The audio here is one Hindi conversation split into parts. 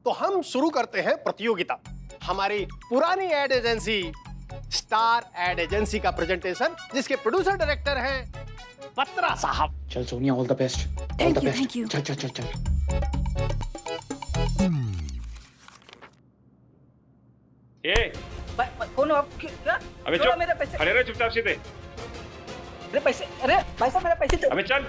तो हम शुरू करते हैं प्रतियोगिता। हमारी पुरानी ad agency star ad agency का प्रेजेंटेशन, जिसके प्रोड्यूसर डायरेक्टर हैं बत्रा साहब। चल Sonia, all the best. Thank you. चल चल चल चल। ये कौन हो आप? क्या? अबे छोड़ो चुप, मेरे पैसे। खड़े रहे चुपचाप सीधे। अरे पैसे, अरे भाई साहब मेरे पैसे दो। अबे चल।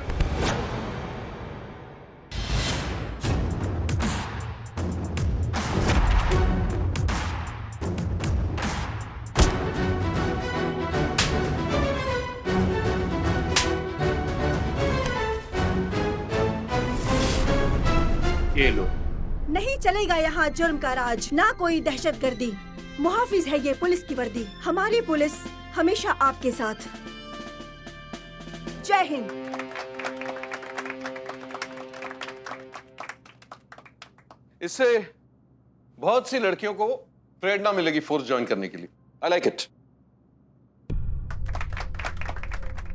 ये लो। नहीं चलेगा यहाँ जुर्म का राज, ना कोई दहशतगर्दी। मुहाफिज है ये पुलिस की वर्दी, हमारी पुलिस हमेशा आपके साथ। जय हिंद। इससे बहुत सी लड़कियों को प्रेरणा मिलेगी फोर्स ज्वाइन करने के लिए। I like it.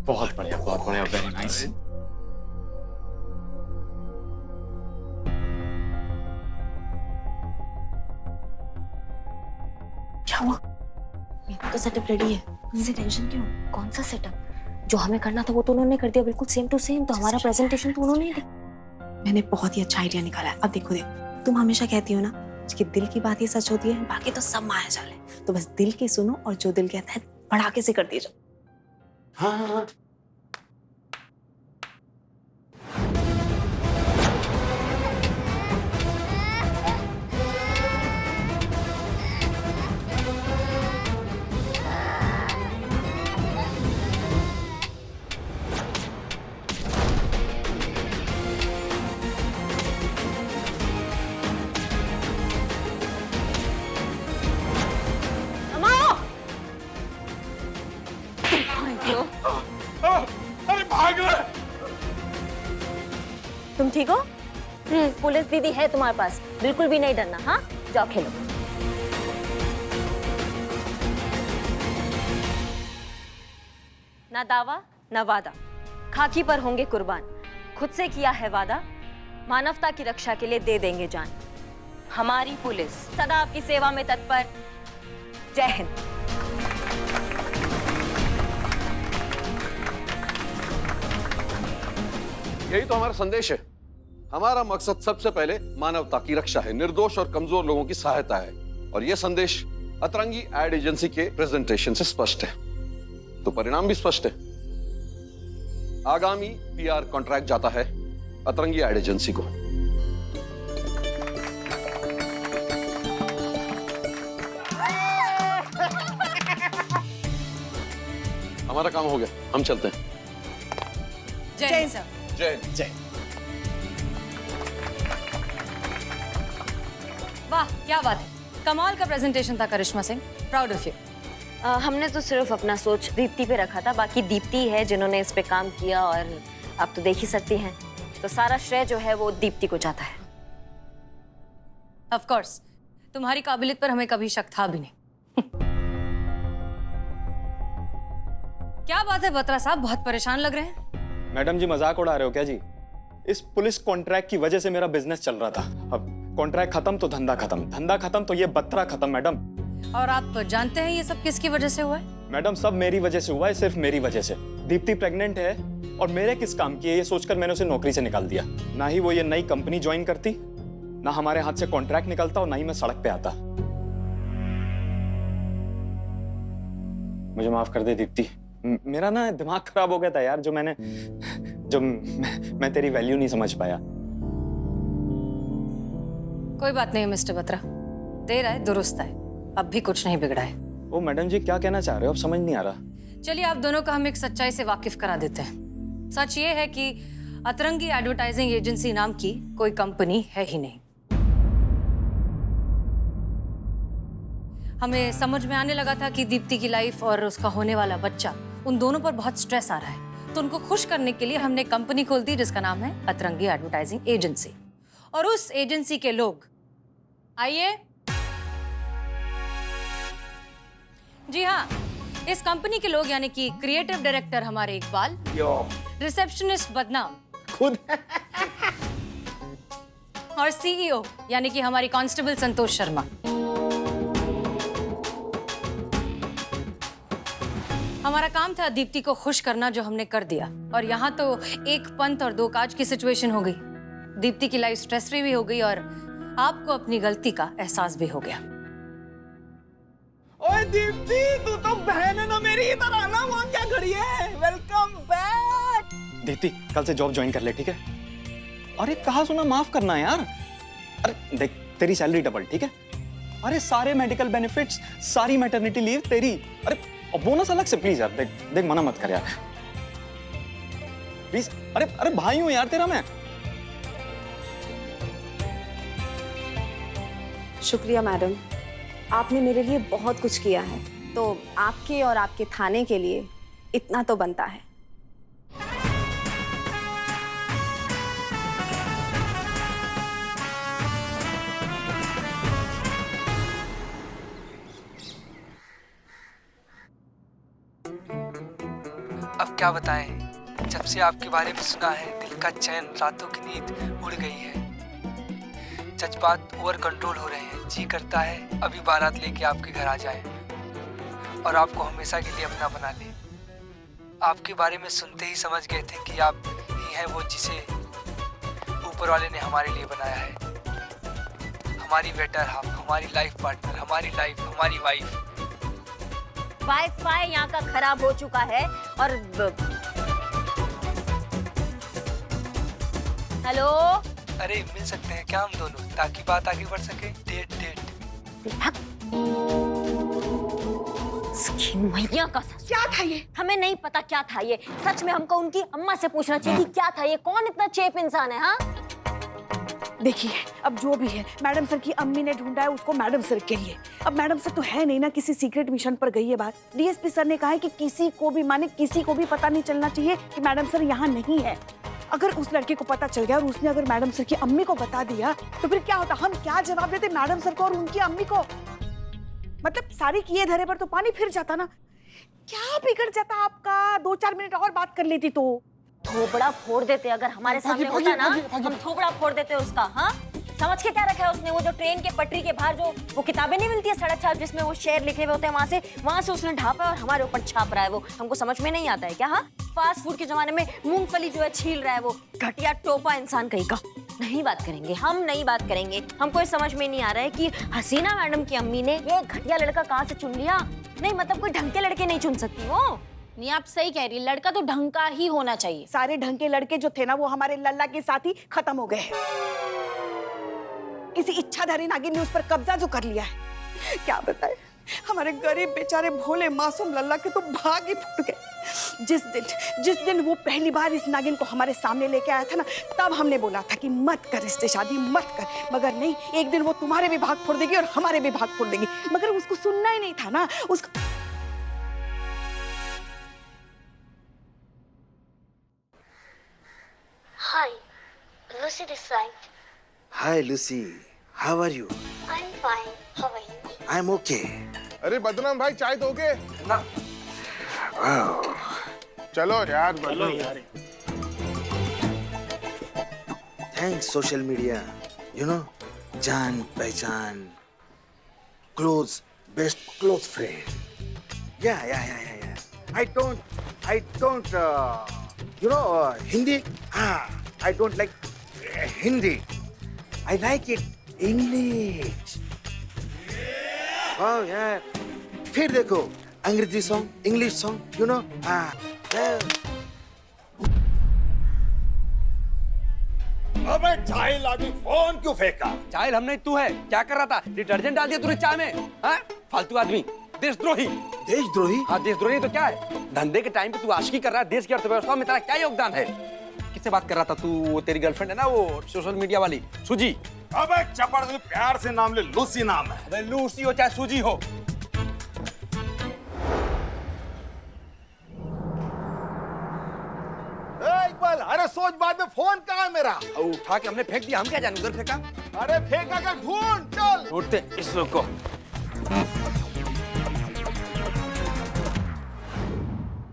बहुत बढ़िया, वेरी नाइस। क्या हुआ? मेरा तो सेटअप रेडी है, इससे टेंशन क्यों? कौन सा सेटअप? जो हमें करना था वो तो उन्होंने कर दिया, बिल्कुल सेम टू सेम। तो हमारा प्रेजेंटेशन तो उन्होंने ही दिया। मैंने बहुत ही अच्छा आइडिया निकाला है। अब देखो तुम हमेशा कहती हो ना कि दिल की बात ही सच होती है, बाकी तो सब माया जाल है। तो बस दिल की सुनो और जो दिल कहता है बढ़ाके से कर दिए जाओ। हाँ। अरे भाग रहे। तुम ठीक हो? पुलिस दीदी है तुम्हारे पास, बिल्कुल भी नहीं डरना। हाँ, जाओ खेलो। ना दावा ना वादा, खाकी पर होंगे कुर्बान। खुद से किया है वादा, मानवता की रक्षा के लिए दे देंगे जान। हमारी पुलिस सदा आपकी सेवा में तत्पर। जय हिंद। यही तो हमारा संदेश है। हमारा मकसद सबसे पहले मानवता की रक्षा है, निर्दोष और कमजोर लोगों की सहायता है। और यह संदेश अतरंगी एड एजेंसी के प्रेजेंटेशन से स्पष्ट है, तो परिणाम भी स्पष्ट है। आगामी पीआर कॉन्ट्रैक्ट जाता है अतरंगी एड एजेंसी को। हमारा काम हो गया, हम चलते हैं। जय हिंद सर। जय जय। वाह, क्या बात है, कमाल का प्रेजेंटेशन था करिश्मा सिंह, प्राउड ऑफ यू। हमने तो सिर्फ अपना सोच दीप्ति पे रखा था, बाकी दीप्ति है जिन्होंने इस पे काम किया, और आप तो देख ही सकती हैं, तो सारा श्रेय जो है वो दीप्ति को जाता है। ऑफ कोर्स, तुम्हारी काबिलियत पर हमें कभी शक था भी नहीं। क्या बात है बत्रा साहब, बहुत परेशान लग रहे हैं। मैडम जी मजाक उड़ा रहे हो क्या जी? इस पुलिस कॉन्ट्रैक्ट की वजह से मेरा बिजनेस चल रहा था। अब कॉन्ट्रैक्ट खत्म तो धंधा खत्म, धंधा खत्म तो ये बत्रा खत्म। मैडम, और आप जानते हैं ये सब किसकी वजह से हुआ है? मैडम सब मेरी वजह से हुआ है, सिर्फ मेरी वजह से। दीप्ति प्रेग्नेंट है और मेरे किस काम की है ये सोचकर मैंने उसे नौकरी से निकाल दिया। ना ही वो ये नई कंपनी ज्वाइन करती, ना हमारे हाथ से कॉन्ट्रैक्ट निकलता, और ना ही मैं सड़क पे आता। मुझे माफ कर दे दीप्ति, मेरा ना दिमाग खराब हो गया था यार, जो मैं तेरी वैल्यू नहीं समझ पाया। कोई बात नहीं मिस्टर बत्रा, देर है दुरुस्त है, अब भी कुछ नहीं बिगड़ा है। ओ मैडम जी क्या कहना चाह रहे हो, अब समझ नहीं आ रहा। चलिए आप दोनों का हम एक सच्चाई से वाकिफ करा देते हैं। सच ये है कि अतरंगी एडवर्टाइजिंग एजेंसी नाम की कोई कंपनी है ही नहीं। हमें समझ में आने लगा था कि दीप्ति की लाइफ और उसका होने वाला बच्चा, उन दोनों पर बहुत स्ट्रेस आ रहा है, तो उनको खुश करने के लिए हमने कंपनी खोल दी जिसका नाम है अतरंगी एडवर्टाइजिंग एजेंसी। और उस एजेंसी के लोग, आइए जी हाँ, इस कंपनी के लोग यानी कि क्रिएटिव डायरेक्टर हमारे इकबाल, रिसेप्शनिस्ट बदनाम खुद और सीईओ यानी कि हमारी कांस्टेबल संतोष शर्मा। हमारा काम था दीप्ति को खुश करना, जो हमने कर दिया। और यहाँ तो एक पंथ और दो काज की सिचुएशन हो गई। दीप्ति की लाइफ स्ट्रेस फ्री भी हो गई और आपको अपनी गलती का एहसास भी हो गया। ओए दीप्ति, तू तो बहन है ना मेरी, इधर आना। वहाँ क्या खड़ी है? Welcome back. दीप्ति कल से जॉब ज्वाइन कर ले, ठीक है? अरे कहा सुना माफ करना यार। अरे देख, तेरी सैलरी डबल, ठीक है? अरे सारे मेडिकल बेनिफिट्स, सारी मैटरनिटी लीव तेरी। अरे और बोनस अलग से, प्लीज यार। देख देख, मना मत कर यार प्लीज। अरे अरे भाई हूं यार तेरा मैं। शुक्रिया मैडम, आपने मेरे लिए बहुत कुछ किया है, तो आपके और आपके थाने के लिए इतना तो बनता है। अब क्या बताएं, जब से आपके बारे में सुना है दिल का चैन, रातों की नींद उड़ गई है। जज्बात ओवर कंट्रोल हो रहे हैं, जी करता है अभी बारात लेके आपके घर आ जाए और आपको हमेशा के लिए अपना बना ले। आपके बारे में सुनते ही समझ गए थे कि आप ही हैं वो जिसे ऊपर वाले ने हमारे लिए बनाया है। हमारी बेटर हाफ, हमारी लाइफ पार्टनर, हमारी लाइफ, हमारी वाइफ। वाईफाई यहाँ का खराब हो चुका है और हेलो, अरे मिल सकते हैं क्या हम दोनों, ताकि बात आगे बढ़ सके? डेट डेट। मैया का क्या था ये? हमें नहीं पता क्या था ये। सच में हमको उनकी अम्मा से पूछना चाहिए कि क्या था ये। कौन इतना चेप इंसान है? हाँ देखिए, अब जो भी है, मैडम सर की अम्मी ने ढूंढा है उसको मैडम सर के लिए। अब मैडम सर तो है नहीं ना, किसी सीक्रेट मिशन पर गई है बात। डीएसपी सर ने कहा है कि किसी को भी, माने किसी को भी पता नहीं चलना चाहिए कि मैडम सर यहाँ नहीं है। अगर उस लड़के को पता चल गया और उसने अगर मैडम सर की अम्मी को बता दिया तो फिर क्या होता? हम क्या जवाब देते मैडम सर को और उनकी अम्मी को? मतलब सारी किए धरे पर तो पानी फिर जाता ना। क्या बिगड़ जाता आपका? 2-4 मिनट और बात कर लेती तो। थोबड़ा फोड़ देते अगर हमारे सामने होता ना, हम थोबड़ा फोड़ देते उसका। हाँ, समझ के क्या रखा है उसने? वो जो ट्रेन के पटरी के बाहर जो वो किताबें नहीं मिलती है सड़क छाप, जिसमें वो शेर लिखे हुए होते हैं, वहां से उसने ढापा और हमारे ऊपर छाप रहा है। वो हमको समझ में नहीं आता है क्या? हाँ, फास्ट फूड के जमाने में मूंगफली जो है छील रहा है, वो घटिया टोपा इंसान कहीं का। नहीं बात करेंगे, हम नहीं बात करेंगे। हमको ये समझ में नहीं आ रहा है कि हसीना मैडम की अम्मी ने ये घटिया लड़का कहाँ से चुन लिया। नहीं मतलब कोई ढंग के लड़के नहीं चुन सकती वो। नहीं, आप सही कह रही है, लड़का तो ढंग का ही होना चाहिए। सारे ढंग के लड़के जो थे ना, वो हमारे लल्ला के साथ ही खत्म हो गए। किसी इच्छाधारी नागिन ने उस पर कब्जा जो कर लिया है, क्या बताए। हमारे गरीब बेचारे भोले मासूम लल्ला के तो भाग ही फूट गए। जिस दिन वो पहली बार इस नागिन को हमारे सामने लेके आया था ना, तब हमने बोला था कि मत कर इससे शादी, मत कर। मगर नहीं, एक दिन वो तुम्हारे भी भाग फोड़ देगी और हमारे भी भाग फोड़ देगी। मगर उसको सुनना ही नहीं था ना। उसको Hi, Lucy this side. Hi Lucy, how are you? I'm fine. How are you? I'm okay. अरे बदनाम भाई, चाय दोगे ना? Wow. चलो यार, चलो यार। Thanks social media. You know, जान पहचान, close, best close friend. Yeah. I don't. You know, Hindi? I don't like Hindi. I like it English. Wow, yeah. फिर देखो, अंग्रेजी song, English song, you know? अबे जाहिल आदमी, फोन क्यों फेंका? जाहिल हमने, तू है। क्या कर रहा था? डिटर्जेंट डाल दिया तूने चाय में? हाँ? फालतू आदमी, देशद्रोही। देशद्रोही? हाँ, देशद्रोही तो क्या है? धंधे के टाइम पे तू आशिकी कर रहा है, देश की अर्थव्यवस्था में तेरा क्या योगदान है? किससे बात कर रहा था तू? वो तेरी गर्लफ्रेंड है ना, वो सोशल मीडिया वाली सुजी। अबे चपड़, प्यार से नाम ले, लूसी नाम है। अबे लूसी हो चाहे सुजी हो। इकबाल, अरे सोच बाद में, फोन कहाँ है मेरा? उठा के हमने फेंक दिया, हम क्या जाने उधर फेंका। अरे फेंका कर, ढूंढ, चल। ढूंढते इस लोग को।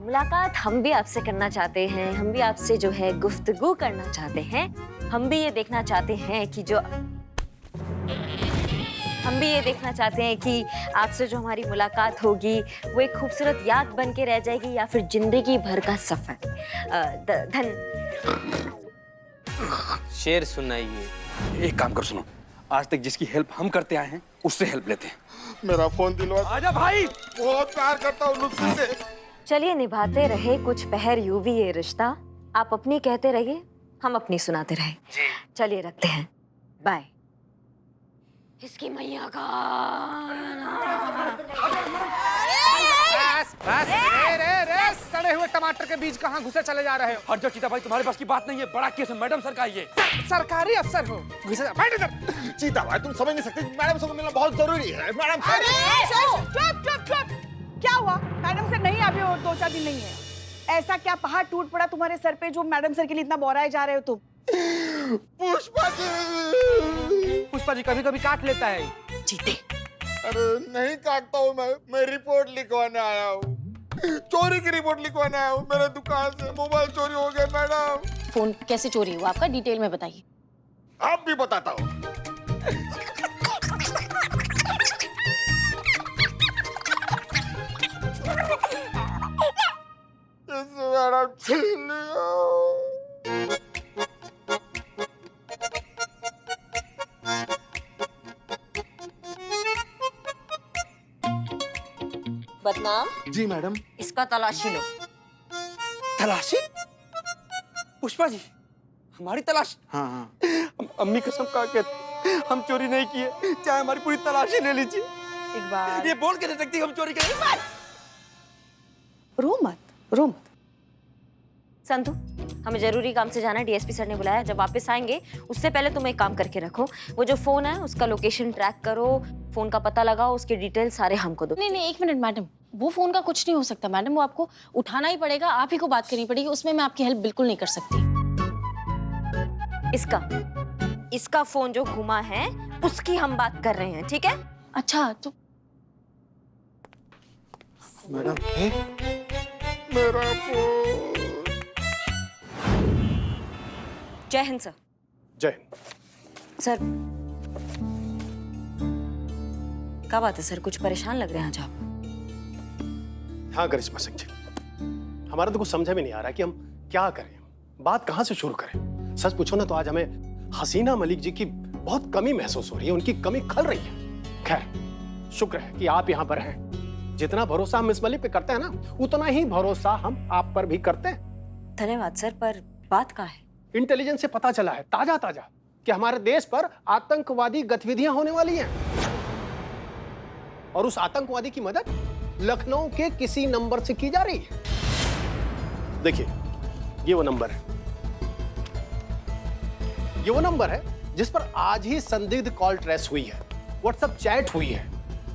मुलाकात हम भी आपसे करना चाहते हैं, हम भी आपसे जो है गुफ्तगू करना चाहते हैं। हम भी ये देखना चाहते हैं कि आपसे जो हमारी मुलाकात होगी वो एक खूबसूरत याद बन के रह जाएगी या फिर जिंदगी भर का सफर। शेर सुनाइए। एक काम कर, सुनो, आज तक जिसकी हेल्प हम करते आए हैं उससे हेल्प लेते हैं। मेरा फोन दिलवा। आजा भाई, बहुत प्यार करता हूँ लुत्फी से। चलिए, निभाते रहे कुछ पहर यूं भी ये रिश्ता। आप अपनी कहते रहिए, हम अपनी सुनाते रहे। चलिए रखते हैं, बाय। इसकी मैया का सड़े हुए टमाटर के बीज कहाँ घुसे चले जा रहे हो? हट जाओ चीता भाई, तुम्हारे पास की बात नहीं है। बड़ा केस है, मैडम सर का ये। सरकारी अफसर हो, घुसे जा, बैठ इधर। चीता भाई तुम समझ नहीं सकते, मैडम से मिलना बहुत जरूरी है। मैडम चुप। क्या हुआ? मैडम सर नहीं अभी, और 2-4 दिन नहीं है। ऐसा क्या पहाड़ टूट पड़ा तुम्हारे सर पे जो मैडम सर के लिए इतना बोराए जा रहे हो तुम? पुष्पा जी कभी कभी काट लेता है। जीते। अरे नहीं काटता हूँ मैं रिपोर्ट लिखवाने आया हूँ। चोरी की रिपोर्ट लिखवाने आया हूँ। मेरे दुकान से मोबाइल चोरी हो गया मैडम। फोन कैसे चोरी हुआ आपका, डिटेल में बताइए। आप भी बताता हूँ। बदनाम जी मैडम। इसका तलाशी लो। तलाशी? पुष्पा जी, हमारी तलाश? हाँ। अम्मी कसम खा के हम चोरी नहीं किए, चाहे हमारी पूरी तलाशी ले लीजिए। एक बार ये बोल के नहीं सकती हम चोरी करें। रो मत। संतु, हमें जरूरी काम से जाना है, डीएसपी सर ने बुलाया। जब वापस आएंगे उससे पहले तुम एक काम करके रखो, वो जो फोन है उसका लोकेशन ट्रैक करो, फोन का पता लगाओ, उसके डिटेल सारे हमको दो। नहीं, 1 मिनट मैडम, वो फोन का कुछ नहीं हो सकता मैडम, वो आपको उठाना ही पड़ेगा, आप ही को बात करनी पड़ेगी, उसमें मैं आपकी हेल्प बिल्कुल नहीं कर सकती। इसका फोन जो घुमा है उसकी हम बात कर रहे हैं, ठीक है? अच्छा तो मैडम मेरा फोन। जय हिंद सर। जय हिंद सर। क्या बात है सर, कुछ परेशान लग रहे हैं आज आप? हाँ करिश्मा सिंह जी, हमारा तो कुछ समझ में नहीं आ रहा कि हम क्या करें, बात कहां से शुरू करें। सच पूछो ना तो आज हमें हसीना मलिक जी की बहुत कमी महसूस हो रही है, उनकी कमी खल रही है। खैर, शुक्र है कि आप यहाँ पर हैं। जितना भरोसा हम मिस मलिक पे करते हैं ना, उतना ही भरोसा हम आप पर भी करते हैं। धन्यवाद सर, पर बात क्या है? इंटेलिजेंस से पता चला है ताजा कि हमारे देश पर आतंकवादी गतिविधियां होने वाली हैं, और उस आतंकवादी की मदद लखनऊ के किसी नंबर से की जा रही है। देखिए, ये वो नंबर है जिस पर आज ही संदिग्ध कॉल ट्रेस हुई है, व्हाट्सएप चैट हुई है।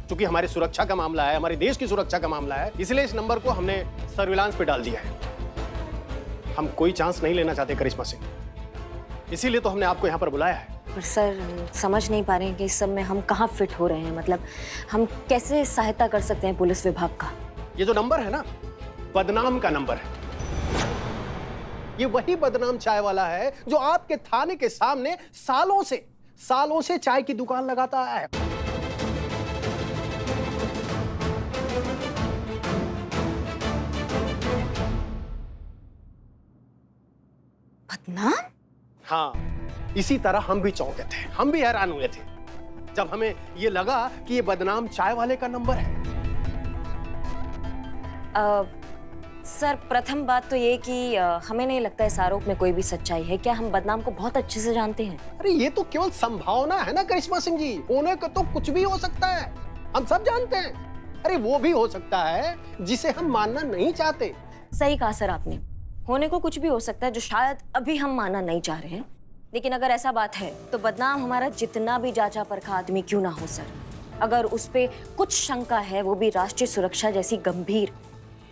क्योंकि हमारी सुरक्षा का मामला है, हमारे देश की सुरक्षा का मामला है, इसलिए इस नंबर को हमने सर्विलांस पे डाल दिया है। हम कोई चांस नहीं लेना चाहते करिश्मा सिंह, इसीलिए तो हमने आपको यहाँ पर बुलाया है। पर सर, समझ नहीं पा रहे हैं कि इस सब में हम कहाँ फिट हो रहे हैं, मतलब हम कैसे सहायता कर सकते हैं पुलिस विभाग का? ये जो नंबर है ना, बदनाम का नंबर है। ये वही बदनाम चाय वाला है जो आपके थाने के सामने सालों से चाय की दुकान लगाता है। बदनाम? हाँ, इसी तरह हम भी चौंके थे, हम भी हैरान हुए थे जब हमें ये लगा कि ये बदनाम चाय वाले का नंबर है। सर, प्रथम बात तो ये कि हमें नहीं लगता इस आरोप में कोई भी सच्चाई है। क्या हम बदनाम को बहुत अच्छे से जानते हैं? अरे ये तो केवल संभावना है ना करिश्मा सिंह जी, होने को तो कुछ भी हो सकता है, हम सब जानते हैं। अरे वो भी हो सकता है जिसे हम मानना नहीं चाहते। सही कहा सर आपने, होने को कुछ भी हो सकता है जो शायद अभी हम मानना नहीं चाह रहे हैं। लेकिन अगर ऐसा बात है तो बदनाम हमारा जितना भी जांचा परखा आदमी क्यों ना हो सर, अगर उस पे कुछ शंका है, वो भी राष्ट्रीय सुरक्षा जैसी गंभीर,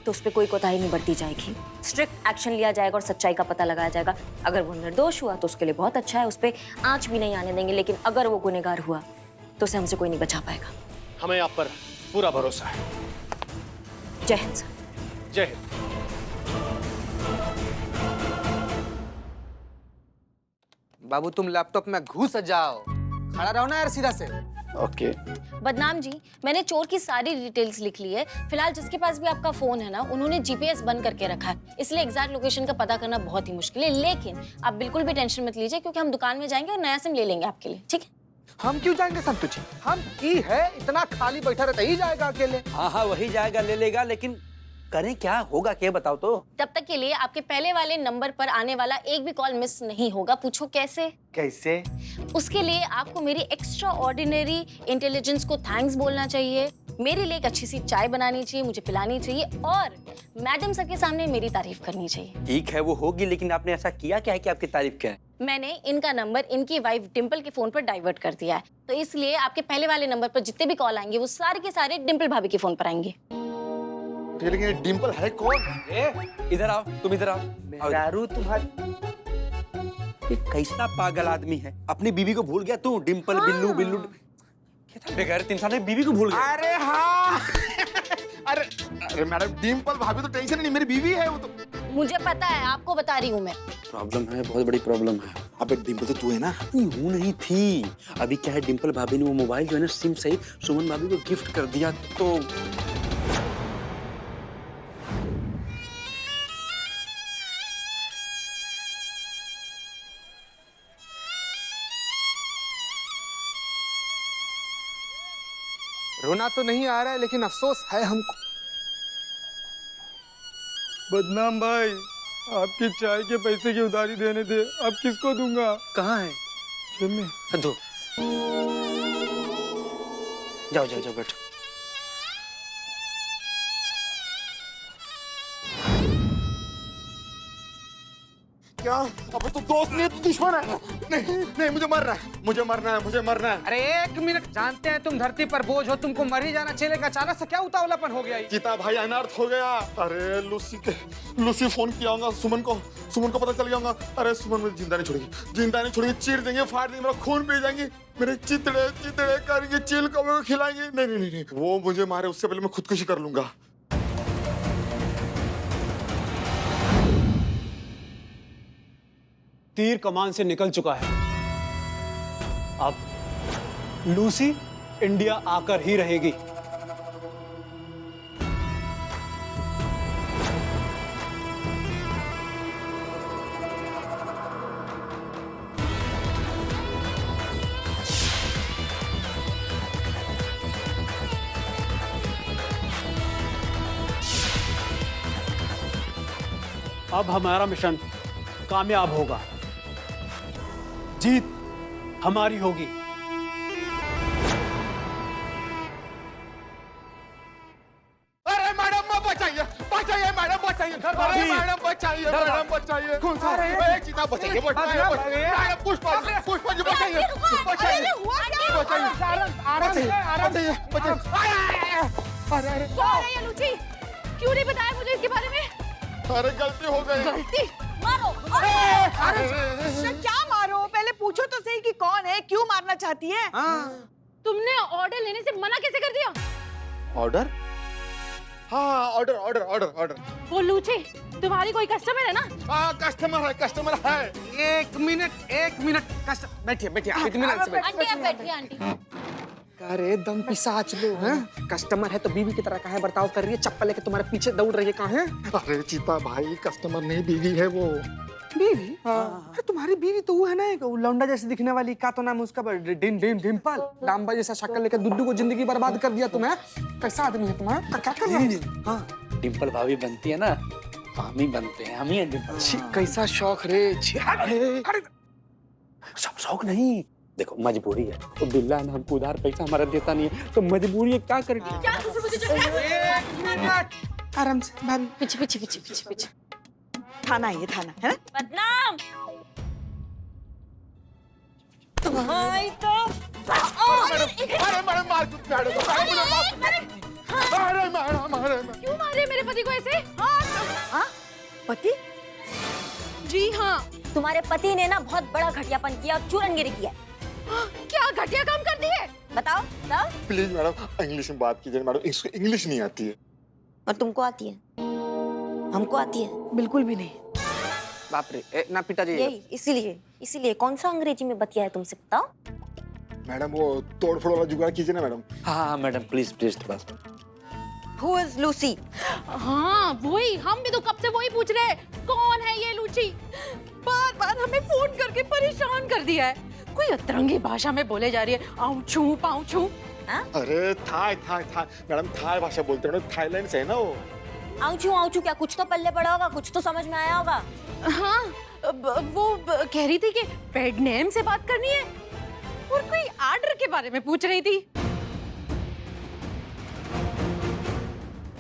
तो उस पे कोई कोताही नहीं बरती जाएगी। स्ट्रिक्ट एक्शन लिया जाएगा और सच्चाई का पता लगाया जाएगा। अगर वो निर्दोष हुआ तो उसके लिए बहुत अच्छा है, उस पे आंच भी नहीं आने देंगे। लेकिन अगर वो गुनहगार हुआ तो उसे हमसे कोई नहीं बचा पाएगा। हमें आप पर पूरा भरोसा है। जय हिंद सर। जय हिंद। बाबू तुम लैपटॉप में घुस जाओ, खड़ा रहो ना यार सीधा से। ओके। बदनाम जी, मैंने चोर की सारी डिटेल्स लिख ली है। फिलहाल जिसके पास भी आपका फोन है ना, उन्होंने जीपीएस बंद करके रखा है, इसलिए एग्जैक्ट लोकेशन का पता करना बहुत ही मुश्किल है। लेकिन आप बिल्कुल भी टेंशन मत लीजिए, क्योंकि हम दुकान में जाएंगे और नया सिम ले लेंगे आपके लिए, ठीक है? हम क्यों जाएंगे संतु जी? हम की है इतना खाली बैठा रहता ही जाएगा अकेले। हाँ हाँ वही जाएगा, ले लेगा, लेकिन करें क्या, होगा क्या बताओ तो। तब तक के लिए आपके पहले वाले नंबर पर आने वाला एक भी कॉल मिस नहीं होगा। पूछो कैसे? कैसे? उसके लिए आपको मेरी एक्स्ट्रा ऑर्डिनरी इंटेलिजेंस को थैंक्स बोलना चाहिए, मेरे लिए एक अच्छी सी चाय बनानी चाहिए, मुझे पिलानी चाहिए, और मैडम सर के सामने मेरी तारीफ करनी चाहिए। ठीक है वो होगी, लेकिन आपने ऐसा किया क्या है कि आपकी तारीफ क्या है? मैंने इनका नंबर इनकी वाइफ डिम्पल के फोन पर डाइवर्ट कर दिया है, तो इसलिए आपके पहले वाले नंबर पर जितने भी कॉल आएंगे वो सारे के सारे डिम्पल भाभी के फोन पर आएंगे। लेकिन ये डिम्पल है कौन? इधर आओ, तुम इधर आओ। दारू तुम्हारी, ये कैसा पागल आदमी है, अपनी बीवी को भूल गया तू? डिम्पल बिल्लू बिल्लू बेगैर इंसान बीवी को भूल गया। अरे हाँ अरे अरे मैडम डिम्पल भाभी तो टेंशन नहीं, मेरी बीवी है वो तो। मुझे पता है, आपको बता रही हूँ मैं। प्रॉब्लम है, बहुत बड़ी प्रॉब्लम है। अबे डिम्पल तो तू है ना? हूँ नहीं थी, अभी क्या है, डिम्पल भाभी ने वो मोबाइल जो है ना सिम सहित सुमन भाभी को गिफ्ट कर दिया, तो रोना तो नहीं आ रहा है, लेकिन अफसोस है हमको। बदनाम भाई, आपकी चाय के पैसे की उधारी देने थे, अब किसको दूंगा? कहाँ है? जेब में। दो, जाओ जाओ जाओ बैठो। क्या? अबे तो दोस्त नहीं, तू दुश्मन है। नहीं नहीं, मुझे मरना है, मुझे मरना है, मुझे मरना है। अरे एक मिनट, जानते हैं तुम धरती पर बोझ हो, तुमको मर ही जाना चाहिए, अचानक से क्या उतावलापन हो गया? गीता भाई अनर्थ हो गया। अरे लूसी फोन किया होगा सुमन को पता चल गया होगा। अरे सुमन मुझे जिंदा नहीं छोड़ेगी, चीर देंगे, फाड़ देंगे, मेरा खून पी जाएंगे, मेरे चितड़े करेंगे, चिल कौवे को खिलाएंगे। नहीं, वो मुझे मारे उससे पहले मैं खुदकुशी कर लूंगा। तीर कमान से निकल चुका है, अब लूसी इंडिया आकर ही रहेगी। अब हमारा मिशन कामयाब होगा, जीत हमारी होगी। अरे मैडम बचाइए, मैडम बचाइए, मैडम बचाइए। कौन सा? चीता बचाइए, पुष्पा जी बचाइए। क्यों नहीं बताया मुझे इसके बारे में? अरे गलती हो गई। गलती? मारो। अरे क्या मारो? पहले पूछो तो सही कि कौन है, क्यों मारना चाहती है? तुमने ऑर्डर लेने से मना कैसे कर दिया? ऑर्डर? हाँ ऑर्डर। वो लूची, तुम्हारी कोई कस्टमर है ना? हाँ कस्टमर है। एक मिनट बैठिए, आंटी आप बैठिए। आंटी अरे दम पिसाच लो हैं? कस्टमर है तो बीवी की तरह काहे बर्ताव कर रही है? चप्पल लेके तुम्हारे पीछे दौड़ रही है, कहाँ है? अरे चीता भाई, कस्टमर नहीं बीवी है वो। बीवी? अरे तुम्हारी बीवी तो वो है ना, एक लौंडा जैसे दिखने वाली, का तो नाम है उसका? डिम्पल। डांबा जैसा शक्ल लेकर दुद्दू को जिंदगी बर्बाद कर दिया तुम्हें। कैसा आदमी है तुम्हारा? क्या कर रहा है? हाँ डिम्पल भाभी बनती है ना, हम ही बनते हैं, हम ही हैं डिम्पल। कैसा शौक रे। शौक नहीं, देखो मजबूरी है, तो बिल्ला ने हमको उधार पैसा हमारा देता नहीं है, तो मजबूरी है, क्या करेंगे? क्या एक मिनट, आराम से भाभी। पीछे। थाना है ना? बदनाम। भाई तो अरे मैडम मार क्यों मारे मेरे पति को ऐसे? हाँ? पति? जी हाँ। तुम्हारे पति ने ना बहुत बड़ा घटियापन किया और चूरनगिरी किया। क्या घटिया काम कर दी है? बताओ। प्लीज मैडम इंग्लिश में बात कीजिए मैडम, इसको इंग्लिश नहीं आती है। और तुमको आती है? हमको आती है? बिल्कुल भी नहीं। बाप रे, ना पिताजी। यही इसीलिए इसीलिए कौन सा अंग्रेजी में बतिया है तुमसे, बताओ। मैडम वो तोड़ फोड़ वाला जुगाड़ कीजिए ना मैडम। हाँ मैडम प्लीज प्लीज बस। Who is Lucy? हाँ वही, हम भी तो कब से वही पूछ रहे हैं, कौन है ये लूची? बार बार हमें फोन करके परेशान कर दिया है। कोई अतरंगी भाषा में बोले जा रही है, आऊं छू पाऊं छू। अरे Thai Thai Thai madam, Thai भाषा बोलते हैं ना, थाईलैंड से है ना वो। आऊं छू क्या कुछ तो पल्ले पड़ा होगा, कुछ तो समझ में आया होगा। हाँ कह रही थी कि पेड नेम से बात करनी है और कोई ऑर्डर के बारे में पूछ रही थी।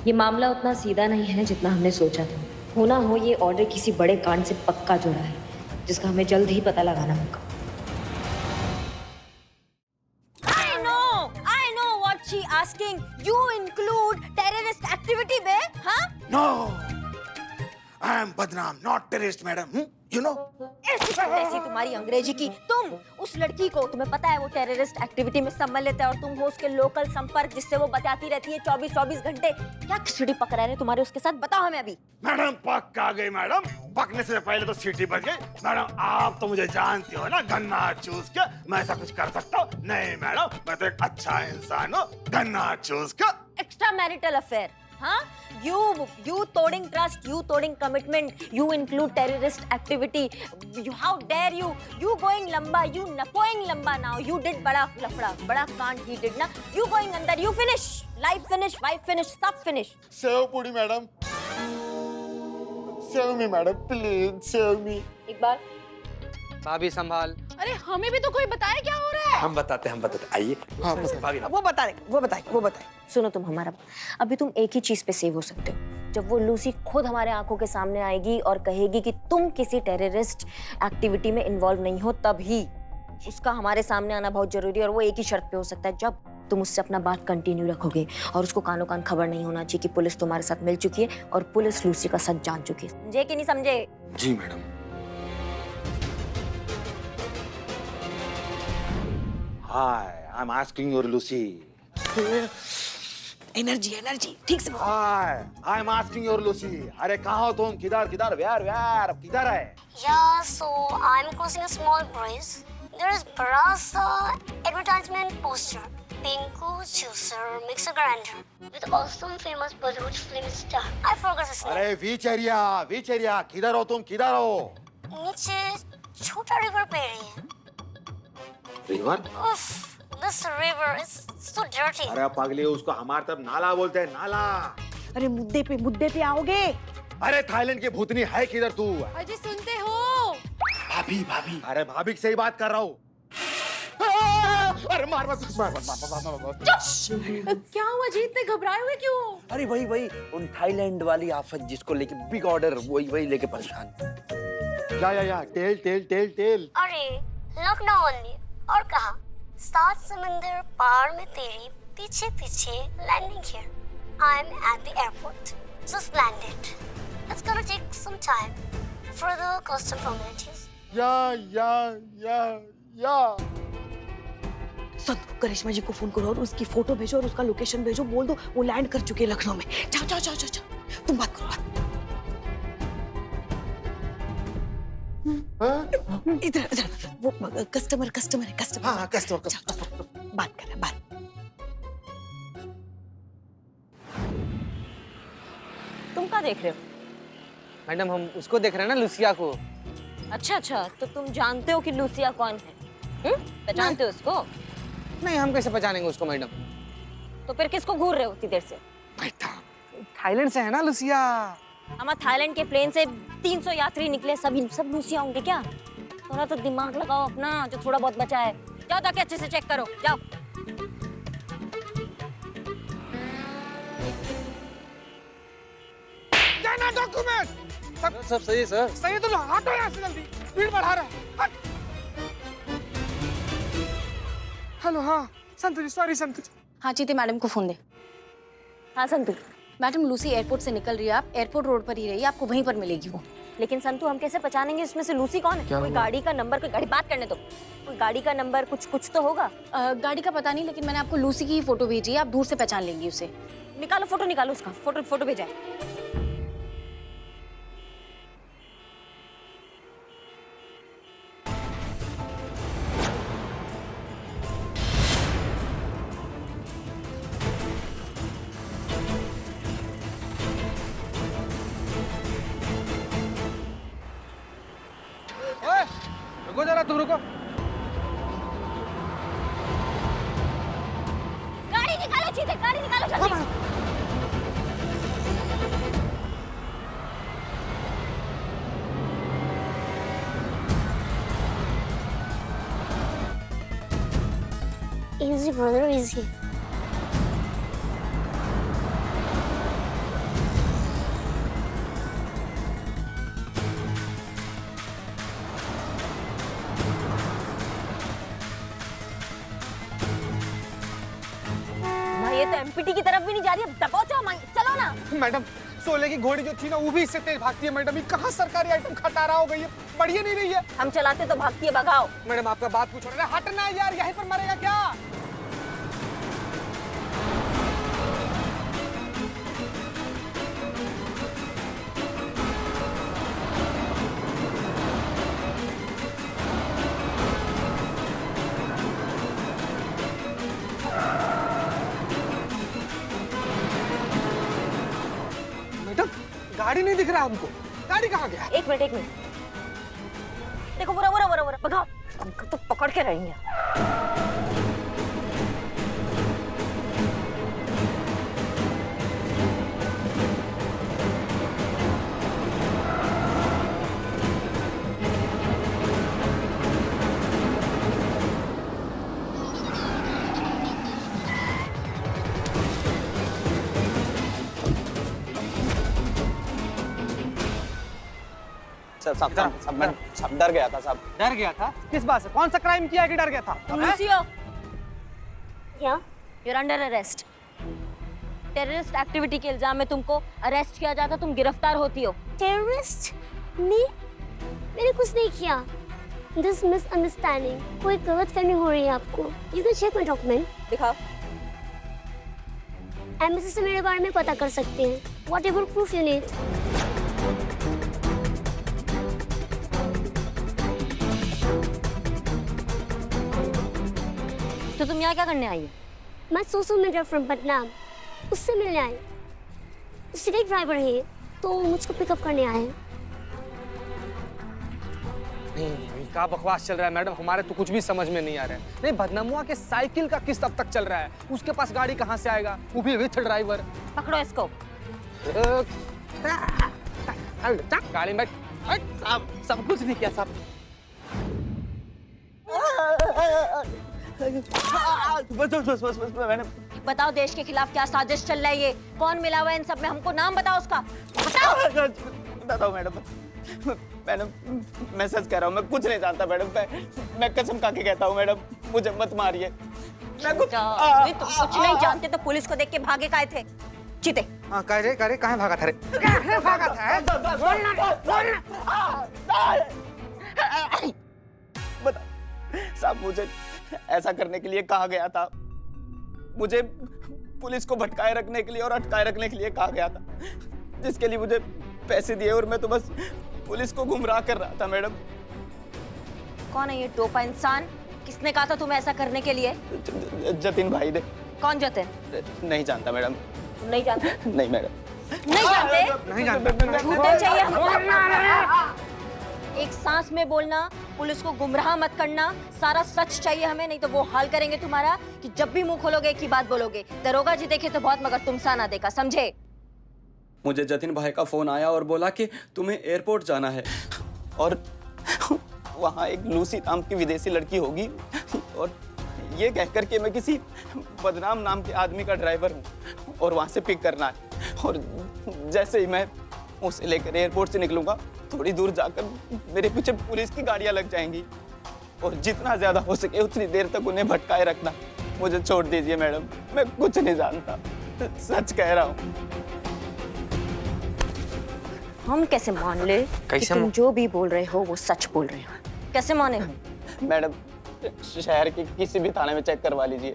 ये मामला उतना सीधा नहीं है जितना हमने सोचा था। होना हो ये ऑर्डर किसी बड़े कांड से पक्का जुड़ा है, जिसका हमें जल्द ही पता लगाना होगा। I know what she asking. You include terrorist activity बे, हाँ? No, I am बदनाम, not terrorist, madam. You know? ऐसी तुम्हारी अंग्रेजी की। तुम उस लड़की को, तुम्हें पता है वो टेररिस्ट एक्टिविटी में सम्मिलित है और तुम हो उसके लोकल संपर्क, जिससे वो बताती रहती है 24-24 घंटे। क्या खिचड़ी पक रहे हैं तुम्हारे उसके साथ, बताओ हमें अभी। मैडम पक आ गई मैडम, पकने से पहले तो सीटी बज गई। मैडम आप तो मुझे जानती हो ना, गन्ना चूस के मैं ऐसा कुछ कर सकता हूँ? नहीं मैडम, मैं तो एक अच्छा इंसान हूँ, गन्ना चूस के। एक्स्ट्रा मैरिटल अफेयर, हाँ? You तोड़िंग ट्रस्ट, you तोड़िंग commitment, you include terrorist activity. How dare you? You going लंबा, you going लंबा now. You did बड़ा लफड़ा, बड़ा कांड he did ना. You going अंदर, you finish, life finish, wife finish, सब finish. सेव पूरी madam, save me madam, please save me. एक बार भाभी संभाल। अरे हमें भी तो कोई बताए क्या हो रहा है। हम बताते आइए। हाँ, वो बताए। सुनो तुम हमारा, अभी तुम एक ही चीज पे सेव हो सकते हो। जब वो लूसी खुद हमारे आंखों के सामने आएगी और कहेगी कि तुम किसी टेररिस्ट एक्टिविटी में इन्वॉल्व नहीं हो, तभी उसका हमारे सामने आना बहुत जरूरी है। और वो एक ही शर्त पे हो सकता है, जब तुम उससे अपना बात कंटिन्यू रखोगे और उसको कानों कान खबर नहीं होना चाहिए कि पुलिस तुम्हारे साथ मिल चुकी है और पुलिस लूसी का सच जान चुकी है। समझे कि नहीं समझे? जी madam. Hi, I'm asking your Lucy. Energy ठीक से। Hi, I'm asking your Lucy. अरे कहाँ हो तुम? किधर यार किधर है? Yeah, so I'm crossing a small bridge. There is big advertisement poster. Pinku juicer mixer grinder with awesome famous Bollywood film star. I forgot his name. अरे बीच एरिया किधर हो तुम? किधर हो? नीचे छोटा रिवर पे रही है। River? Uff, this river is so dirty. अरे पागली, उसको हमारे तरफ नाला बोलते हैं, नाला। अरे मुद्दे पे आओगे? अरे थाईलैंड की भूतनी है किधर तू? अजय सुनते हो? भाभी। अरे भाभी से ही बात कर रहा हूँ। अरे मार मत। क्या हुआ जी, इतने घबराए हुए क्यों? अरे वही उन थाईलैंड वाली आफत जिसको लेके बिग ऑर्डर, वही लेके परेशान। या टेल। अरे लखनऊ ओनली, और कहा 7 समंदर पार में तेरी पीछे landing here. I am at the airport, just landed. It's gonna take some time for the custom formalities. या संतू करिश्मा जी को फोन करो और उसकी फोटो भेजो और उसका लोकेशन भेजो, बोल दो वो लैंड कर चुके हैं लखनऊ में। जाओ, तुम बात करो। इधर वो कस्टमर है। हाँ कस्टमर। बात कर रहा है, बात। तुम क्या देख रहे हो? मैडम हम उसको देख रहे हैं ना, लूसिया को। अच्छा, तो तुम जानते हो कि लूसिया कौन है? पहचानते हो उसको? नहीं, हम कैसे पहचानेंगे उसको मैडम? तो फिर किसको घूर रहे हो इतनी देर से? थाईलैंड से है ना लूसिया। हमारे थाईलैंड के प्लेन से 300 यात्री निकले, सब लूसिया होंगे क्या? थोड़ा तो दिमाग लगाओ अपना, जो थोड़ा बहुत बचा है। जाओ जाके अच्छे से चेक करो, जाओ। देना डॉक्यूमेंट। सब सही है सर। सही है तो हटो यहाँ से जल्दी, भीड़ बढ़ा रहा है। हेलो, हाँ संतु जी, सॉरी संतु जी। हाँ चीती मैडम को फोन दे। हाँ संतु। मैडम लूसी एयरपोर्ट से निकल रही है, आप एयरपोर्ट रोड पर ही रहिए, आपको वहीं पर मिलेगी वो। लेकिन संतु हम कैसे पहचानेंगे इसमें से लूसी कौन है? कोई गाड़ी का नंबर, कोई गाड़ी, बात करने दो। कोई गाड़ी का नंबर कुछ तो होगा। गाड़ी का पता नहीं, लेकिन मैंने आपको लूसी की फोटो भेजी है, आप दूर से पहचान लेंगी उसे। निकालो फोटो, निकालो उसका फोटो भेजा है। रुको जरा, तुम रुको। गाड़ी निकालो चीते, गाड़ी निकालो जल्दी। Easy, brother, easy. ये तो एमपीटी की तरफ भी नहीं जा रही है, दबाओ चलो ना। मैडम, सोले की घोड़ी जो थी ना वो भी इससे तेज भागती है मैडम। ये कहाँ सरकारी आइटम खटारा हो गई है, बढ़िया नहीं रही है। हम चलाते तो भागती है, भगाओ। मैडम आपका बात पूछो ना, हटना यार, यहीं पर मरेगा क्या? मैडम गाड़ी नहीं दिख रहा हमको, गाड़ी कहाँ गया? एक मिनट देखो, बुरा भगाओ। हमको तो पकड़ के रहेंगे। सब डर गया था साहब। डर गया था? किस बात से? कौन सा क्राइम किया कि डर गया था? लूसियो, क्या? you're under arrest. Terrorist activity के इल्जाम में तुमको अरेस्ट किया जाता, तुम गिरफ्तार होती हो। टेररिस्ट? मैंने कुछ नहीं किया। दिस मिसअंडरस्टैंडिंग, कोई गलतफहमी हो रही है आपको। You can check my document. दिखाओ। एम्बेसी से मेरे बारे में पता कर सकते हैं। Whatever proof you need. तो तुम यहाँ क्या करने आई हो? मैं सोशल मीडिया फ्रॉम पटना, उससे मिलने आई। सिटी ड्राइवर है तो मुझको पिकअप करने आए। नहीं, क्या बकवास चल रहा है मैडम, हमारे तो कुछ भी समझ में नहीं आ रहा है। नहीं, बदनामुआ के साइकिल का किस्त अब तक चल रहा है, उसके पास गाड़ी कहाँ से आएगा, वो भी विथ ड्राइवर। पकड़ो इसको। गाड़ी में साहब, सब कुछ नहीं किया साहब। बस मैंने। बताओ देश के खिलाफ क्या साजिश चल रहा है, ये कौन मिला हुआ है इन सब में, हमको नाम बताओ उसका। बताओ मैडम। मैडम मैं सच कह रहा हूँ, मैं कुछ नहीं जानता मैडम। मैं कसम खा के कहता हूँ मैडम, मुझे मत मारिए। मैं कुछ तुम कुछ नहीं जानते तो पुलिस को देख के भागे काहे थे? चीते। हाँ, कहाँ भागा था रे? कहाँ भागा था? बता साहब, मुझे ऐसा करने के लिए कहा गया था। मुझे पुलिस को भटकाए रखने के लिए और अटकाए रखने के लिए कहा गया था, जिसके लिए मुझे पैसे दिए और मैं तो बस पुलिस को गुमराह कर रहा था मैडम। कौन है ये टोपा इंसान? किसने कहा था तुम्हें ऐसा करने के लिए? जतिन भाई ने। कौन जतिन? नहीं जानता मैडम। नहीं जानते? नहीं मैडम। नहीं जानते? नहीं जानता। झूठे चाहिए हमको। एक सांस में बोलना, पुलिस को गुमराह मत करना, सारा सच चाहिए हमें, नहीं तो वो हाल करेंगे तुम्हारा कि जब भी मुंह खोलोगे एक ही बात बोलोगे, दरोगा जी देखे तो बहुत मगर तुम सा ना देखा, समझे? मुझे जतिन भाई का फोन आया और बोला कि तुम्हें एयरपोर्ट जाना है और वहाँ एक लूसी नाम की विदेशी लड़की होगी और ये कहकर के मैं किसी बदनाम नाम के आदमी का ड्राइवर हूँ और वहाँ से पिक करना है। और जैसे ही मैं उसे लेकर एयरपोर्ट से निकलूंगा, थोड़ी दूर जाकर मेरे पीछे पुलिस की गाड़ियाँ लग जाएंगी और जितना ज्यादा हो सके उतनी देर तक उन्हें भटकाए रखना। मुझे छोड़ दीजिए मैडम, मैं कुछ नहीं जानता, सच कह रहा हूँ। हम कैसे मान ले कि तुम जो भी बोल रहे हो वो सच बोल रहे हो? कैसे माने हम? मैडम शहर के किसी भी थाने में चेक करवा लीजिए,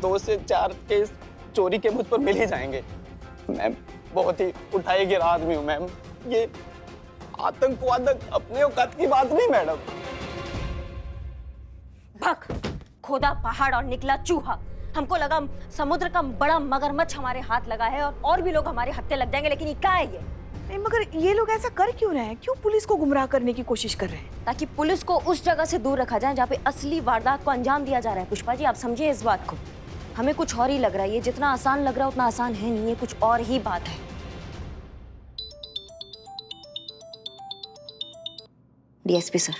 2 से 4 केस चोरी के मुझ पर मिल ही जाएंगे। मैम बहुत ही उठाए गिरा आदमी हूँ मैम, ये आतंकवाद अपने औकात की बात नहीं मैडम। भक, खोदा पहाड़ और निकला चूहा। हमको लगा समुद्र का बड़ा मगरमच्छ हमारे हाथ लगा है और भी लोग हमारे हत्थे लग जाएंगे, लेकिन ये क्या है? ये नहीं, मगर ये लोग ऐसा कर क्यों रहे हैं? क्यों पुलिस को गुमराह करने की कोशिश कर रहे हैं? ताकि पुलिस को उस जगह से दूर रखा जाए जहाँ पे असली वारदात को अंजाम दिया जा रहा है। पुष्पा जी, आप समझिए इस बात को। हमें कुछ और ही लग रहा है। ये जितना आसान लग रहा है उतना आसान है नहीं, ये कुछ और ही बात है। DSP sir.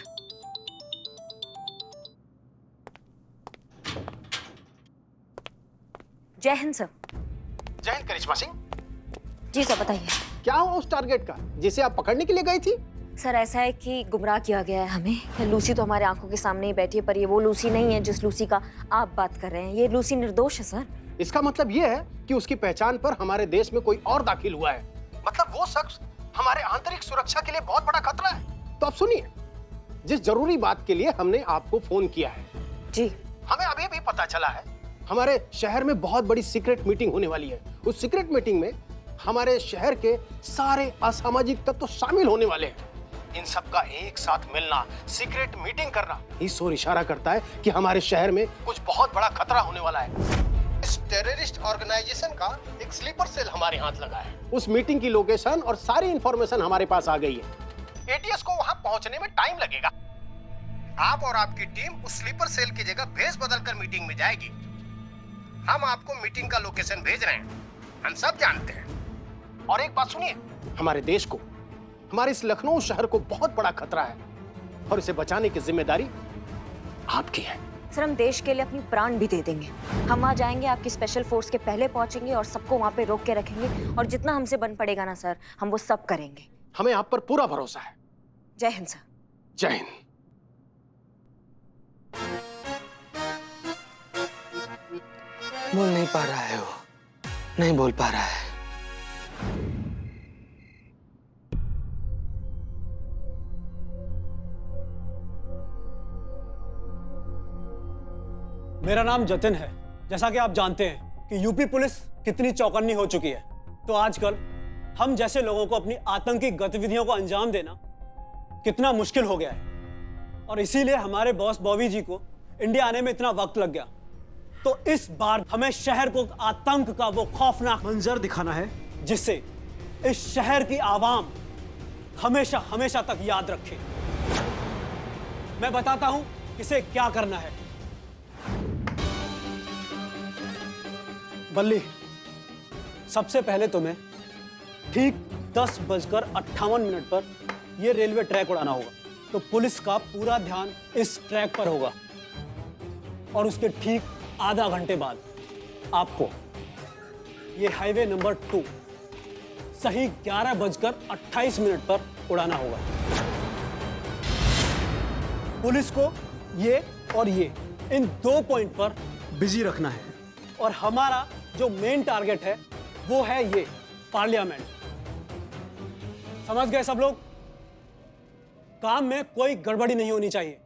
जय हिंद सर। जय हिंद करिश्मा सिंह। जी सर, बताइए। क्या हुआ उस टारगेट का जिसे आप पकड़ने के लिए गई थी? सर ऐसा है कि गुमराह किया गया है हमें। लूसी तो हमारे आंखों के सामने ही बैठी है, पर ये वो लूसी नहीं है जिस लूसी का आप बात कर रहे हैं। ये लूसी निर्दोष है सर। इसका मतलब ये है कि उसकी पहचान पर हमारे देश में कोई और दाखिल हुआ है। मतलब वो शख्स हमारे आंतरिक सुरक्षा के लिए बहुत बड़ा खतरा है। तो अब सुनिए, जिस जरूरी बात के लिए हमने आपको फोन किया है, जी, हमें अभी भी पता चला है हमारे शहर में बहुत बड़ी सीक्रेट मीटिंग होने वाली है। उस सीक्रेट मीटिंग में हमारे शहर के सारे असामाजिक तत्व शामिल होने वाले हैं। इन सब का एक साथ मिलना, सीक्रेट मीटिंग करना, इस ओर इशारा करता है कि हमारे शहर में कुछ बहुत बड़ा खतरा होने वाला है। इस टेररिस्ट ऑर्गेनाइजेशन का एक स्लीपर सेल हमारे हाथ लगा है। उस मीटिंग की लोकेशन और सारी इंफॉर्मेशन हमारे पास आ गई है। एटीएस को वहां पहुंचने में टाइम लगेगा। आप और आपकी टीम उस स्लीपर सेल की जगह भेस बदलकर मीटिंग में जाएगी। हम आपको मीटिंग का लोकेशन भेज रहे हैं, हम सब जानते हैं। और एक बात सुनिए, हमारे देश को, हमारे इस लखनऊ शहर को बहुत बड़ा खतरा है और इसे बचाने की जिम्मेदारी आपकी है। सर हम देश के लिए अपनी प्राण भी दे देंगे। हम वहाँ जाएंगे, आपकी स्पेशल फोर्स के पहले पहुंचेंगे और सबको वहाँ पे रोक के रखेंगे और जितना हमसे बन पड़ेगा ना सर, हम वो सब करेंगे। हमें आप पर पूरा भरोसा है। जय हिंद सर। जय हिंद। बोल नहीं पा रहा है वो, नहीं बोल पा रहा है। मेरा नाम जतिन है। जैसा कि आप जानते हैं कि यूपी पुलिस कितनी चौकन्नी हो चुकी है, तो आजकल हम जैसे लोगों को अपनी आतंकी गतिविधियों को अंजाम देना कितना मुश्किल हो गया है। और इसीलिए हमारे बॉस बॉबी जी को इंडिया आने में इतना वक्त लग गया। तो इस बार हमें शहर को आतंक का वो खौफनाक मंजर दिखाना है जिससे इस शहर की आवाम हमेशा हमेशा तक याद रखे। मैं बताता हूं इसे क्या करना है। बल्ली, सबसे पहले तुम्हें ठीक 10:58 पर यह रेलवे ट्रैक उड़ाना होगा। तो पुलिस का पूरा ध्यान इस ट्रैक पर होगा और उसके ठीक आधा घंटे बाद आपको ये हाईवे नंबर 2 सही 11:28 पर उड़ाना होगा। पुलिस को ये और ये इन 2 पॉइंट पर बिजी रखना है और हमारा जो मेन टारगेट है वो है ये पार्लियामेंट। समझ गए सब लोग? काम में कोई गड़बड़ी नहीं होनी चाहिए।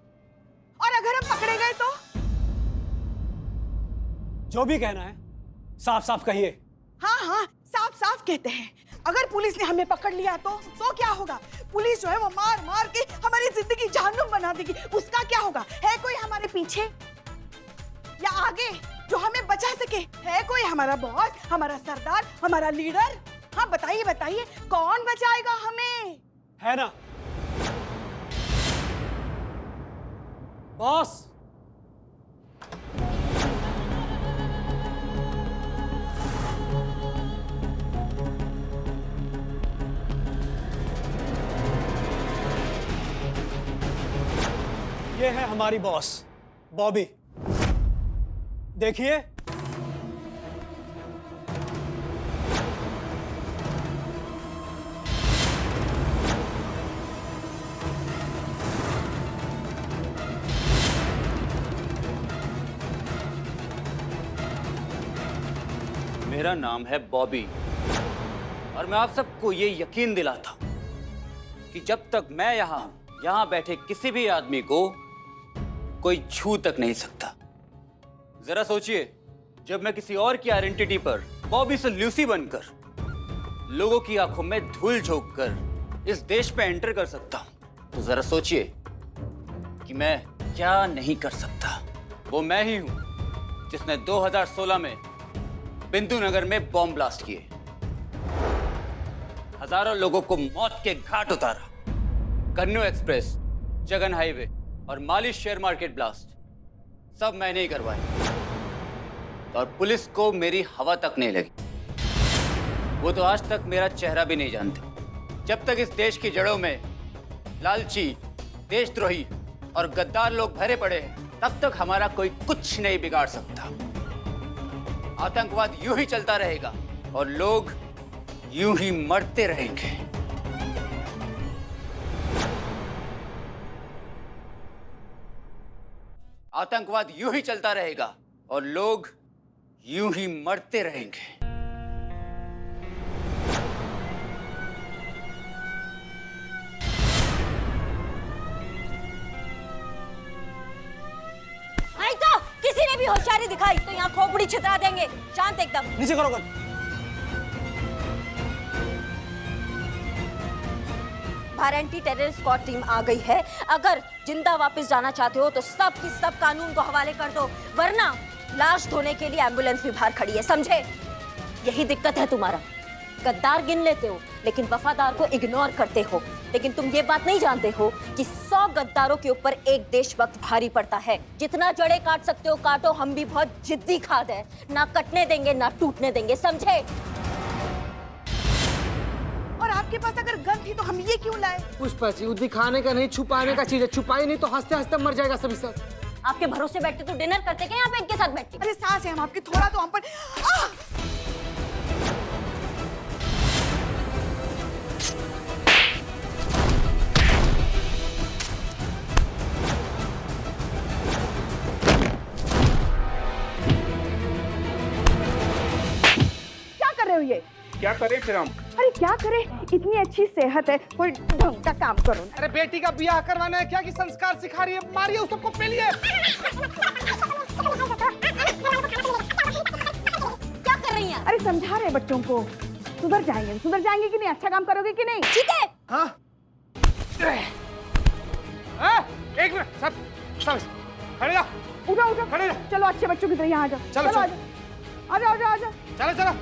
और अगर हम पकड़े गए तो? जो भी कहना है साफ साफ कहिए। हाँ हाँ, साफ साफ कहते हैं। अगर पुलिस ने हमें पकड़ लिया तो क्या होगा? पुलिस जो है वो मार मार के हमारी जिंदगी जहन्नुम बना देगी। उसका क्या होगा? है कोई हमारे पीछे या आगे जो हमें बचा सके? है कोई हमारा बॉस, हमारा सरदार, हमारा लीडर? हाँ बताइए बताइए, कौन बचाएगा हमें? है ना बॉस? ये है हमारी बॉस बॉबी। देखिए, मेरा नाम है बॉबी और मैं आप सबको ये यकीन दिलाता हूं कि जब तक मैं यहां बैठे किसी भी आदमी को कोई छू तक नहीं सकता। जरा सोचिए, जब मैं किसी और की आइडेंटिटी पर बॉबी से लूसी बनकर लोगों की आंखों में धूल झोंक कर इस देश पे एंटर कर सकता हूं, तो जरा सोचिए कि मैं क्या नहीं कर सकता। वो मैं ही हूं जिसने 2016 में बिंदु नगर में बॉम्ब ब्लास्ट किए। हजारों लोगों को मौत के घाट उतारा। कन्नू एक्सप्रेस, जगन हाईवे और माली शेयर मार्केट ब्लास्ट सब मैंने ही करवाए, और पुलिस को मेरी हवा तक नहीं लगी। वो तो आज तक मेरा चेहरा भी नहीं जानते। जब तक इस देश की जड़ों में लालची, देशद्रोही और गद्दार लोग भरे पड़े हैं, तब तक हमारा कोई कुछ नहीं बिगाड़ सकता। आतंकवाद यूं ही चलता रहेगा और लोग यूं ही मरते रहेंगे। आतंकवाद यूं ही चलता रहेगा और लोग यूं ही मरते रहेंगे। आई तो किसी ने भी होशियारी दिखाई तो यहाँ खोपड़ी छितरा देंगे। शांत एकदम। नीचे करो गन। बाहर एंटी टेरर स्क्वाड टीम आ गई है। अगर जिंदा वापस जाना चाहते हो तो सब की सब कानून को हवाले कर दो, वरना लाश धोने के लिए एम्बुलेंस भी बाहर खड़ी है, समझे? यही दिक्कत है तुम्हारा। गद्दार गिन लेते हो लेकिन वफादार को इग्नोर करते हो। लेकिन तुम ये बात नहीं जानते हो कि 100 गद्दारों के ऊपर एक देशभक्त भारी पड़ता है। जितना जड़े काट सकते हो काटो, हम भी बहुत जिद्दी खाद है, ना कटने देंगे ना टूटने देंगे, समझे? और आपके पास अगर गन थी तो हम ये क्यों लाए? पुष्पा जी, वो दिखाने का नहीं, छुपाने का चीज है। छुपाई नहीं तो हंसते हंसते मर जाएगा सभी सब। आपके भरोसे बैठते तो डिनर करते क्या यहाँ पे इनके साथ बैठते? अरे सास है हम आपके, थोड़ा तो हम पर। क्या कर रहे हो ये? क्या करें फिर हम? अरे क्या करें, इतनी अच्छी सेहत है, कोई ढंग का काम करो ना। अरे बेटी का ब्याह करवाना है क्या कि संस्कार सिखा रही है? मारिए उस सबको, पेलिए। क्या कर रही हैं? अरे समझा रहे बच्चों को, सुधर जाएंगे कि नहीं? अच्छा काम करोगे कि नहीं? ठीक है। हाँ? एक मिनट, सब खड़े जाओ। उठो खड़े जाओ। चलो अच्छे बच्चों की तरह यहाँ आ जाओ। चलो, आ जाओ। चलो।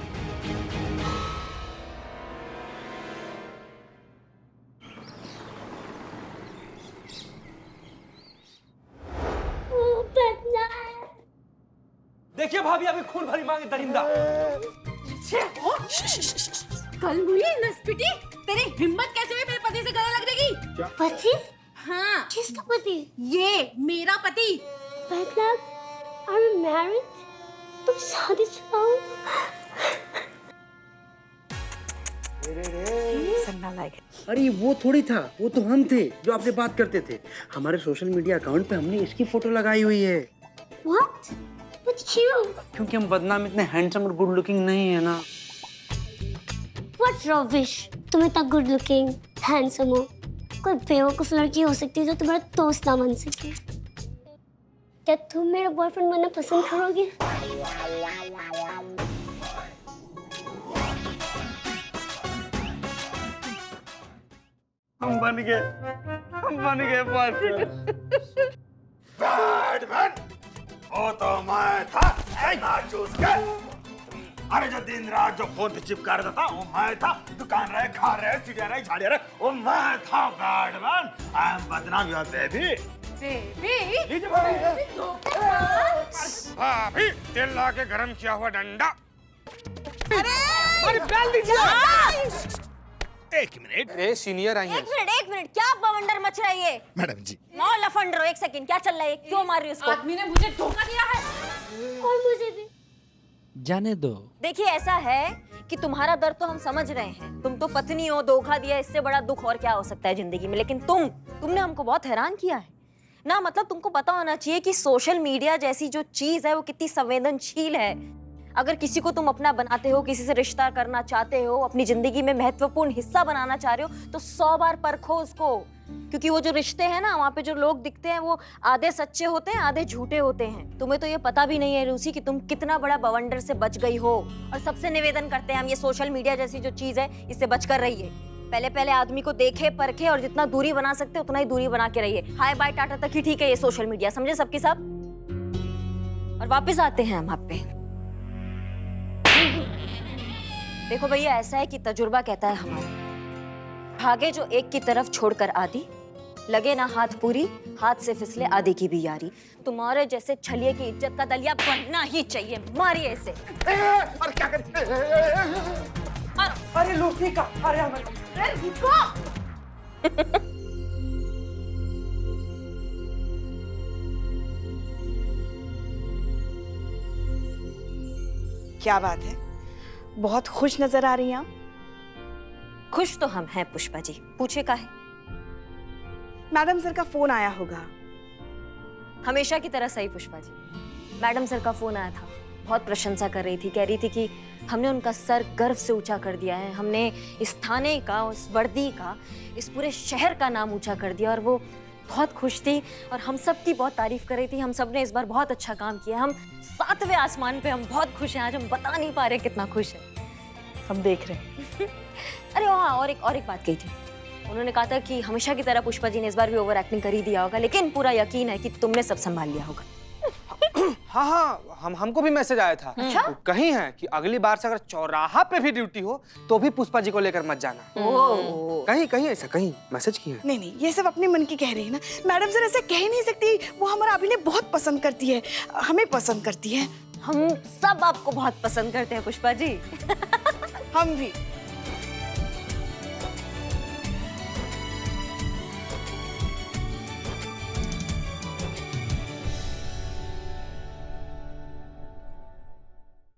देखिए भाभी, अभी खून भरी मांगे दरिंदा। कल हुई नस्पिटी, तेरी हिम्मत कैसे हुई मेरे पति से गले लगने की? पति? हाँ। किसका पति? ये मेरा पति। मतलब I'm married? तुम शादीशुदा हो? अरे वो थोड़ी था, वो तो हम थे जो आपसे बात करते थे। हमारे सोशल मीडिया अकाउंट पे हमने इसकी फोटो लगाई हुई है। What? But क्यों? क्योंकि हम बदनाम इतने हैंडसम और गुड लुकिंग नहीं है ना। What rubbish? तुम इतना गुड लुकिंग, हैंडसम हो, कोई बेवकूफ लड़की हो सकती है जो तुम्हारा दोस्त ना बन सके। क्या तुम मेरा बॉयफ्रेंड बनना पसंद करोगे? हम बन गए बॉयफ्रेंड। बैडमैन, वो तो मैं था, ना चूस के। अरे जो दिन रात जो फोन पे चिपका रहता था वो मैं था। दुकान रहे, खा रहे, सीढ़ियाँ रहे, झाड़ियाँ रहे, वो मैं था बैडमैन। आई एम बदनाम योर बेबी। भाभी, तेल ला के गरम किया हुआ डंडा। अरे डाल दीजिए। एक मिनट। अरे सीनियर आई है। एक मिनट, क्या बवंडर मच रहा है ये? मैडम जी। नो लफंडरो, एक सेकंड, क्या चल रहा है? क्यों मार रही हो उसको? आदमी ने मुझे धोखा दिया है। और मुझे भी। जाने दो। देखिए ऐसा है कि तुम्हारा दर्द तो हम समझ रहे हैं। तुम तो पत्नी हो, धोखा दिया, इससे बड़ा दुख और क्या हो सकता है जिंदगी में। लेकिन तुमने हमको बहुत हैरान किया है ना। मतलब तुमको पता होना चाहिए कि सोशल मीडिया जैसी जो चीज है वो कितनी संवेदनशील है। अगर किसी को तुम अपना बनाते हो, किसी से रिश्ता करना चाहते हो, अपनी जिंदगी में महत्वपूर्ण हिस्सा बनाना चाह रहे हो, तो 100 बार परखो उसको। क्योंकि वो जो रिश्ते हैं ना, वहाँ पे जो लोग दिखते हैं वो आधे सच्चे होते हैं, आधे झूठे होते हैं। तुम्हें तो ये पता भी नहीं है लूसी कि तुम कितना बड़ा बवंडर से बच गई हो। और सबसे निवेदन करते हैं हम, ये सोशल मीडिया जैसी जो चीज है इससे बचकर रहिए। पहले आदमी को देखे परखे और जितना दूरी बना सकते उतना ही दूरी बना के रहिए। हाय बाय टाटा तक ही ठीक है ये सोशल मीडिया, समझे सबके सब। और वापस आते हैं हम आप पे। देखो भैया, ऐसा है कि तजुर्बा कहता है हमारा भागे जो एक की तरफ छोड़कर आदि, लगे ना हाथ पूरी, हाथ से फिसले आदि की भी यारी। तुम्हारे जैसे छलिए की इज्जत का दलिया बनना ही चाहिए। मारिए इसे। अरे क्या कर? अरे लूसी का, अरे रुको। क्या बात है, बहुत खुश नजर आ रही हैं आप। खुश तो हम हैं पुष्पा जी, पूछे काहे? मैडम सर का फोन आया होगा। हमेशा की तरह सही पुष्पा जी। मैडम सर का फोन आया था, बहुत प्रशंसा कर रही थी, कह रही थी कि हमने उनका सर गर्व से ऊंचा कर दिया है, हमने इस थाने का, उस वर्दी का, इस पूरे शहर का नाम ऊंचा कर दिया। और वो बहुत खुश थी और हम सब की बहुत तारीफ कर रही थी। हम सब ने इस बार बहुत अच्छा काम किया। हम 7वें आसमान पे, हम बहुत खुश हैं आज। हम बता नहीं पा रहे कितना खुश है। हम देख रहे हैं। अरे हाँ, और एक बात कही थी। उन्होंने कहा था कि हमेशा की तरह पुष्पा जी ने इस बार भी ओवर एक्टिंग कर ही दिया होगा, लेकिन पूरा यकीन है कि तुमने सब संभाल लिया होगा। हाँ हाँ, हमको भी मैसेज आया था। अच्छा? कहीं है कि अगली बार से अगर चौराहा पे भी ड्यूटी हो तो भी पुष्पा जी को लेकर मत जाना। कहीं ऐसा कहीं मैसेज किया है। नहीं, ये सब अपने मन की कह रही है ना। मैडम सर ऐसे कह नहीं सकती। वो हमारा अभिनय बहुत पसंद करती है, हमें पसंद करती है। हम सब आपको बहुत पसंद करते हैं पुष्पा जी। हम भी।